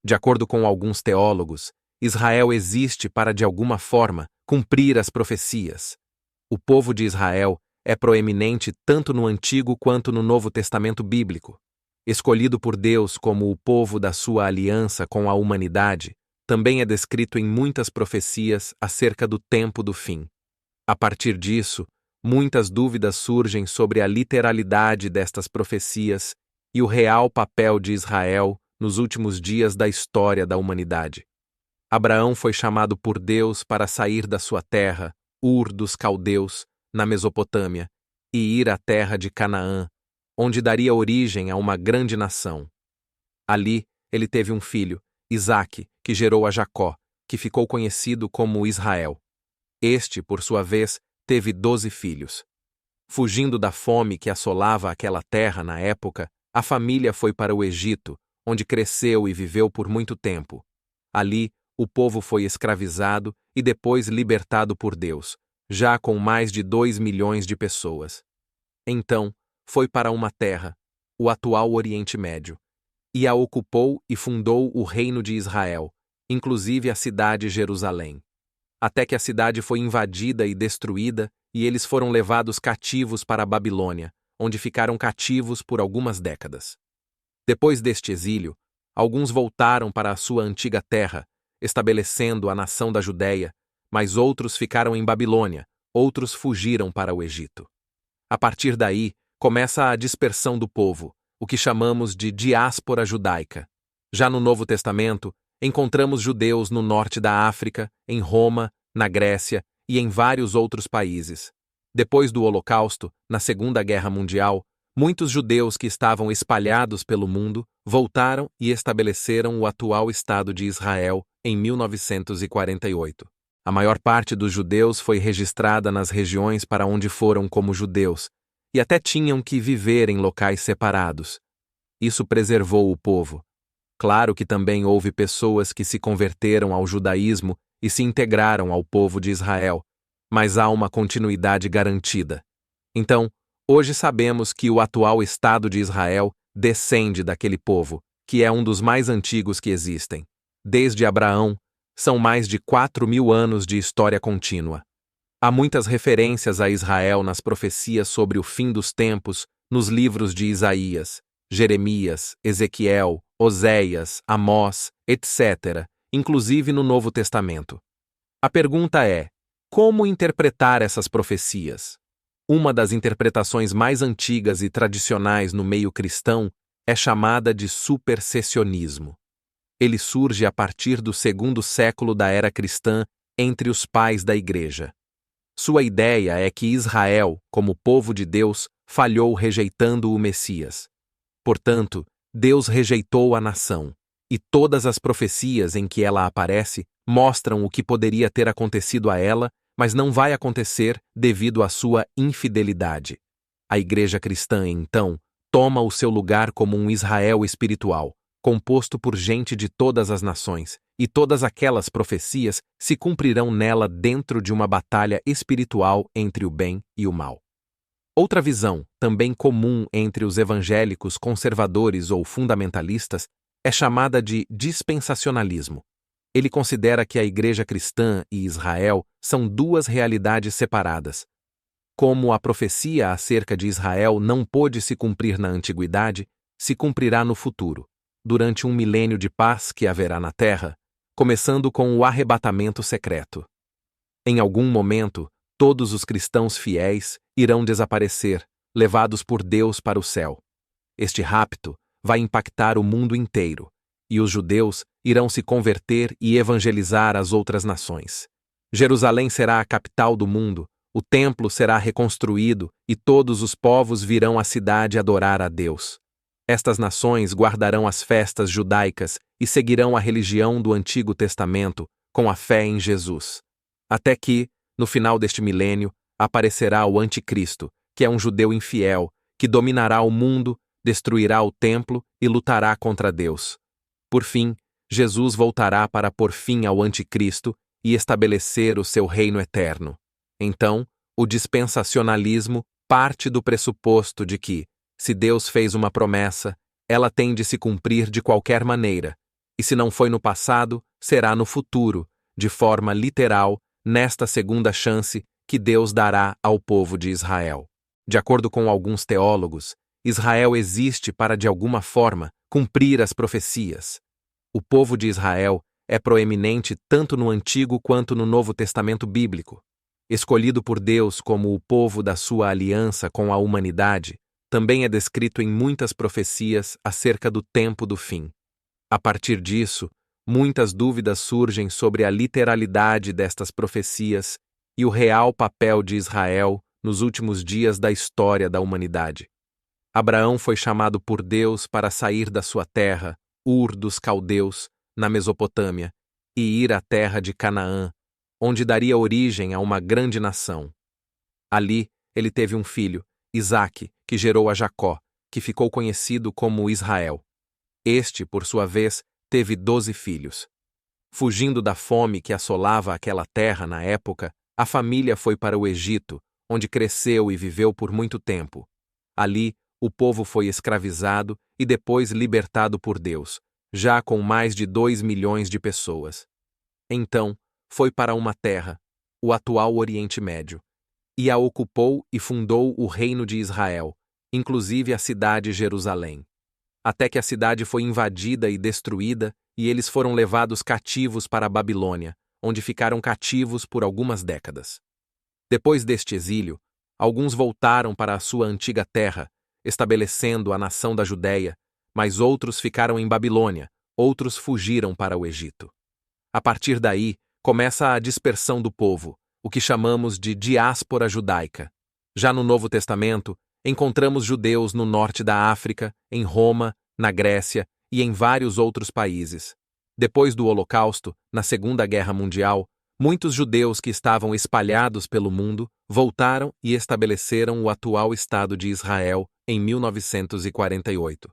De acordo com alguns teólogos, Israel existe para, de alguma forma, cumprir as profecias. O povo de Israel é proeminente tanto no Antigo quanto no Novo Testamento bíblico. Escolhido por Deus como o povo da sua aliança com a humanidade, também é descrito em muitas profecias acerca do tempo do fim. A partir disso, muitas dúvidas surgem sobre a literalidade destas profecias e o real papel de Israel nos últimos dias da história da humanidade. Abraão foi chamado por Deus para sair da sua terra, Ur dos Caldeus, na Mesopotâmia, e ir à terra de Canaã, onde daria origem a uma grande nação. Ali, ele teve um filho, Isaque, que gerou a Jacó, que ficou conhecido como Israel. Este, por sua vez, teve 12 filhos. Fugindo da fome que assolava aquela terra na época, a família foi para o Egito, onde cresceu e viveu por muito tempo. Ali, o povo foi escravizado e depois libertado por Deus, já com mais de 2 milhões de pessoas. Então, foi para uma terra, o atual Oriente Médio, e a ocupou e fundou o reino de Israel, inclusive a cidade Jerusalém. Até que a cidade foi invadida e destruída e eles foram levados cativos para a Babilônia, onde ficaram cativos por algumas décadas. Depois deste exílio, alguns voltaram para a sua antiga terra, estabelecendo a nação da Judéia, mas outros ficaram em Babilônia, outros fugiram para o Egito. A partir daí, começa a dispersão do povo, o que chamamos de diáspora judaica. Já no Novo Testamento, encontramos judeus no norte da África, em Roma, na Grécia e em vários outros países. Depois do Holocausto, na Segunda Guerra Mundial, muitos judeus que estavam espalhados pelo mundo voltaram e estabeleceram o atual Estado de Israel em 1948. A maior parte dos judeus foi registrada nas regiões para onde foram como judeus, e até tinham que viver em locais separados. Isso preservou o povo. Claro que também houve pessoas que se converteram ao judaísmo e se integraram ao povo de Israel, mas há uma continuidade garantida. Então, hoje sabemos que o atual Estado de Israel descende daquele povo, que é um dos mais antigos que existem. Desde Abraão, são mais de 4.000 anos de história contínua. Há muitas referências a Israel nas profecias sobre o fim dos tempos, nos livros de Isaías, Jeremias, Ezequiel, Oséias, Amós, etc., inclusive no Novo Testamento. A pergunta é: como interpretar essas profecias? Uma das interpretações mais antigas e tradicionais no meio cristão é chamada de supersessionismo. Ele surge a partir do 2º século da era cristã entre os pais da Igreja. Sua ideia é que Israel, como povo de Deus, falhou rejeitando o Messias. Portanto, Deus rejeitou a nação, e todas as profecias em que ela aparece mostram o que poderia ter acontecido a ela, mas não vai acontecer devido à sua infidelidade. A Igreja cristã, então, toma o seu lugar como um Israel espiritual, composto por gente de todas as nações, e todas aquelas profecias se cumprirão nela dentro de uma batalha espiritual entre o bem e o mal. Outra visão, também comum entre os evangélicos conservadores ou fundamentalistas, é chamada de dispensacionalismo. Ele considera que a Igreja cristã e Israel são duas realidades separadas. Como a profecia acerca de Israel não pôde se cumprir na antiguidade, se cumprirá no futuro, durante um milênio de paz que haverá na Terra, começando com o arrebatamento secreto. Em algum momento, todos os cristãos fiéis irão desaparecer, levados por Deus para o céu. Este rapto vai impactar o mundo inteiro, e os judeus irão se converter e evangelizar as outras nações. Jerusalém será a capital do mundo, o templo será reconstruído e todos os povos virão à cidade adorar a Deus. Estas nações guardarão as festas judaicas e seguirão a religião do Antigo Testamento com a fé em Jesus. Até que, no final deste milênio, aparecerá o Anticristo, que é um judeu infiel, que dominará o mundo, destruirá o templo e lutará contra Deus. Por fim, Jesus voltará para pôr fim ao Anticristo e estabelecer o seu reino eterno. Então, o dispensacionalismo parte do pressuposto de que, se Deus fez uma promessa, ela tem de se cumprir de qualquer maneira, E se não foi no passado, será no futuro, de forma literal, nesta segunda chance que Deus dará ao povo de Israel. De acordo com alguns teólogos, Israel existe para, de alguma forma, cumprir as profecias. O povo de Israel é proeminente tanto no Antigo quanto no Novo Testamento bíblico. Escolhido por Deus como o povo da sua aliança com a humanidade, também é descrito em muitas profecias acerca do tempo do fim. A partir disso, muitas dúvidas surgem sobre a literalidade destas profecias e o real papel de Israel nos últimos dias da história da humanidade. Abraão foi chamado por Deus para sair da sua terra, Ur dos Caldeus, na Mesopotâmia, e ir à terra de Canaã, onde daria origem a uma grande nação. Ali, ele teve um filho, Isaque, que gerou a Jacó, que ficou conhecido como Israel. Este, por sua vez, teve 12 filhos. Fugindo da fome que assolava aquela terra na época, a família foi para o Egito, onde cresceu e viveu por muito tempo. Ali, o povo foi escravizado e depois libertado por Deus, já com mais de 2 milhões de pessoas. Então, foi para uma terra, o atual Oriente Médio, e a ocupou e fundou o reino de Israel, inclusive a cidade Jerusalém. Até que a cidade foi invadida e destruída, e eles foram levados cativos para a Babilônia, onde ficaram cativos por algumas décadas. Depois deste exílio, alguns voltaram para a sua antiga terra, estabelecendo a nação da Judéia, mas outros ficaram em Babilônia, outros fugiram para o Egito. A partir daí, começa a dispersão do povo, o que chamamos de diáspora judaica. Já no Novo Testamento, encontramos judeus no norte da África, em Roma, na Grécia e em vários outros países. Depois do Holocausto, na Segunda Guerra Mundial, muitos judeus que estavam espalhados pelo mundo voltaram e estabeleceram o atual Estado de Israel em 1948.